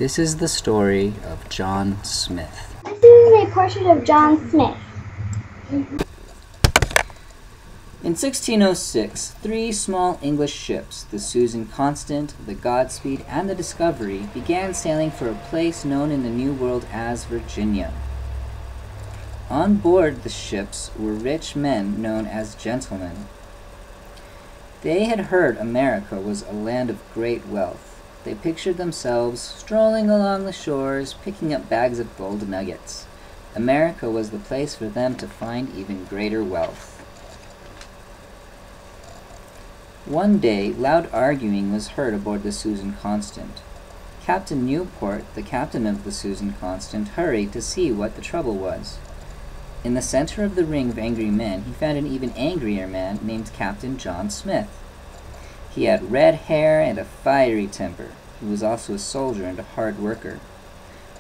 This is the story of John Smith. This is a portrait of John Smith. In 1606, 3 small English ships, the Susan Constant, the Godspeed, and the Discovery, began sailing for a place known in the New World as Virginia. On board the ships were rich men known as gentlemen. They had heard America was a land of great wealth. They pictured themselves strolling along the shores, picking up bags of gold nuggets. America was the place for them to find even greater wealth. One day, loud arguing was heard aboard the Susan Constant. Captain Newport, the captain of the Susan Constant, hurried to see what the trouble was. In the center of the ring of angry men, he found an even angrier man named Captain John Smith. He had red hair and a fiery temper. He was also a soldier and a hard worker.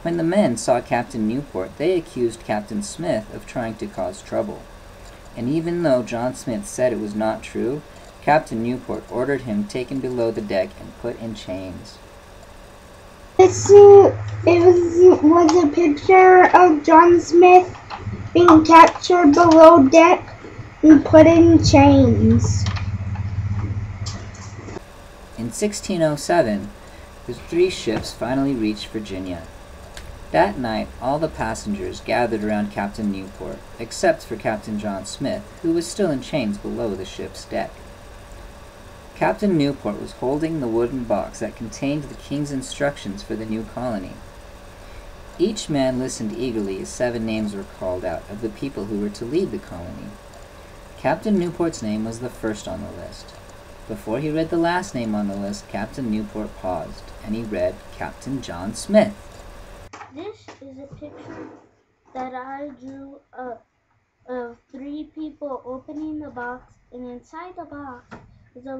When the men saw Captain Newport, they accused Captain Smith of trying to cause trouble. And even though John Smith said it was not true, Captain Newport ordered him taken below the deck and put in chains. Was a picture of John Smith being captured below deck and put in chains. In 1607, the 3 ships finally reached Virginia. That night, all the passengers gathered around Captain Newport, except for Captain John Smith, who was still in chains below the ship's deck. Captain Newport was holding the wooden box that contained the king's instructions for the new colony. Each man listened eagerly as 7 names were called out of the people who were to lead the colony. Captain Newport's name was the first on the list. Before he read the last name on the list, Captain Newport paused, and he read Captain John Smith. This is a picture that I drew of 3 people opening the box, and inside the box is a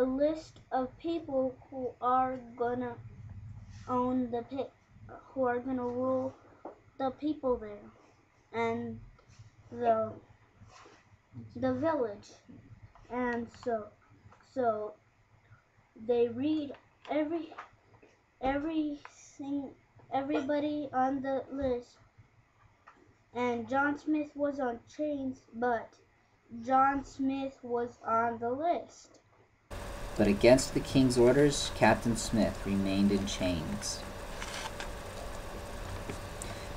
list of people who are gonna own who are gonna rule the people there and the village. And so they read everybody on the list, and John Smith was on chains, but John Smith was on the list. But against the king's orders, Captain Smith remained in chains.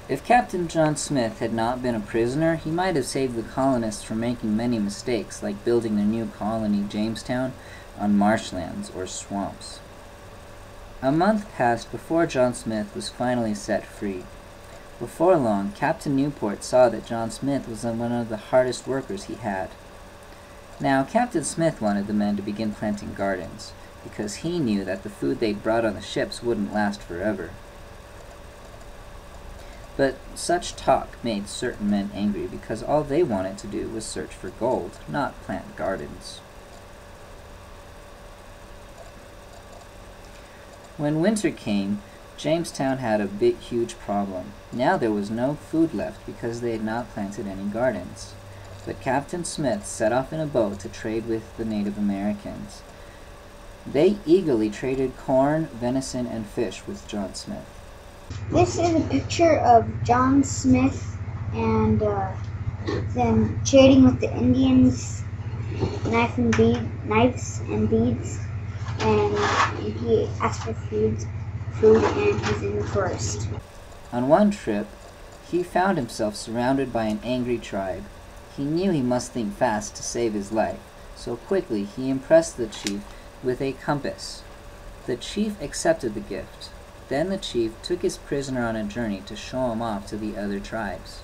If Captain John Smith had not been a prisoner, he might have saved the colonists from making many mistakes, like building their new colony, Jamestown, on marshlands or swamps. A month passed before John Smith was finally set free. Before long, Captain Newport saw that John Smith was one of the hardest workers he had. Now, Captain Smith wanted the men to begin planting gardens, because he knew that the food they'd brought on the ships wouldn't last forever. But such talk made certain men angry, because all they wanted to do was search for gold, not plant gardens. When winter came, Jamestown had a huge problem. Now there was no food left because they had not planted any gardens. But Captain Smith set off in a boat to trade with the Native Americans. They eagerly traded corn, venison, and fish with John Smith. This is a picture of John Smith and them trading with the Indians, knives and beads, and he asked for food and he's in the forest. On one trip, he found himself surrounded by an angry tribe. He knew he must think fast to save his life, so quickly he impressed the chief with a compass. The chief accepted the gift. Then the chief took his prisoner on a journey to show him off to the other tribes.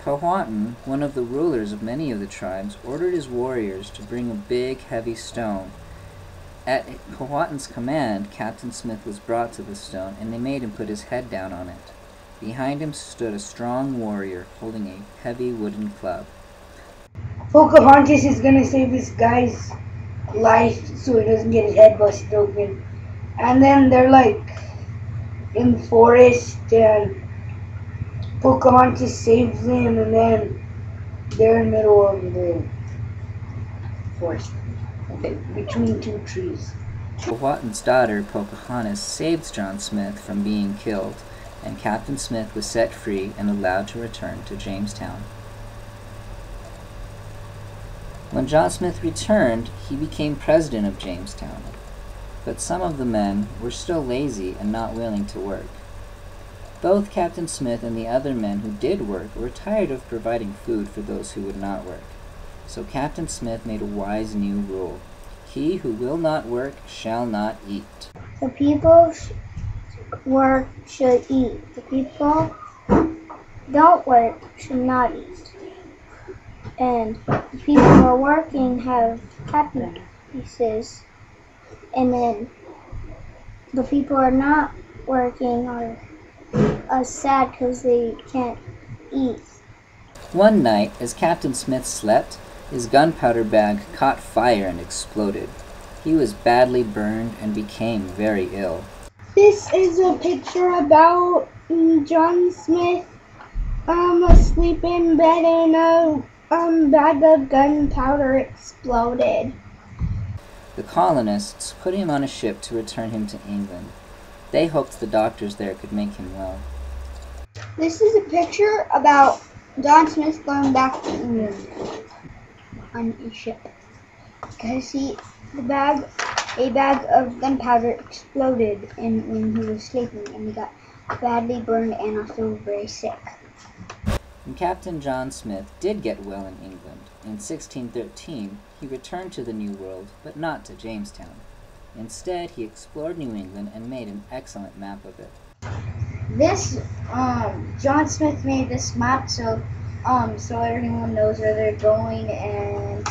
Powhatan, one of the rulers of many of the tribes, ordered his warriors to bring a big, heavy stone. At Powhatan's command, Captain Smith was brought to the stone, and they made him put his head down on it. Behind him stood a strong warrior holding a heavy wooden club. Pocahontas is gonna save this guy's life so he doesn't get his head busted open. And then they're like in the forest and Pocahontas saves him, and then they're in the middle of the forest between 2 trees. Powhatan's daughter, Pocahontas, saved John Smith from being killed, and Captain Smith was set free and allowed to return to Jamestown. When John Smith returned, he became president of Jamestown, but some of the men were still lazy and not willing to work. Both Captain Smith and the other men who did work were tired of providing food for those who would not work. So Captain Smith made a wise new rule. He who will not work shall not eat. The people work should eat. The people don't work should not eat. And the people who are working have happy pieces. And then the people who are not working are sad because they can't eat. One night, as Captain Smith slept, his gunpowder bag caught fire and exploded. He was badly burned and became very ill. This is a picture about John Smith asleep in bed and a bag of gunpowder exploded. The colonists put him on a ship to return him to England. They hoped the doctors there could make him well. This is a picture about John Smith going back to England on a ship. Because a bag of gunpowder exploded when he was sleeping, and he got badly burned and also very sick. And Captain John Smith did get well in England. In 1613, he returned to the New World, but not to Jamestown. Instead, he explored New England and made an excellent map of it. John Smith made this map so everyone knows where they're going, and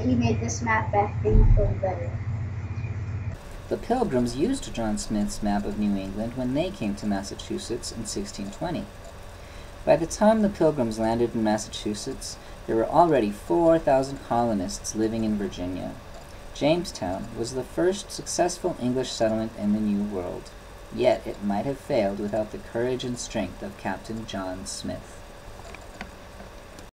he made this map after he feel better. The Pilgrims used John Smith's map of New England when they came to Massachusetts in 1620. By the time the Pilgrims landed in Massachusetts, there were already 4,000 colonists living in Virginia. Jamestown was the first successful English settlement in the New World, yet it might have failed without the courage and strength of Captain John Smith.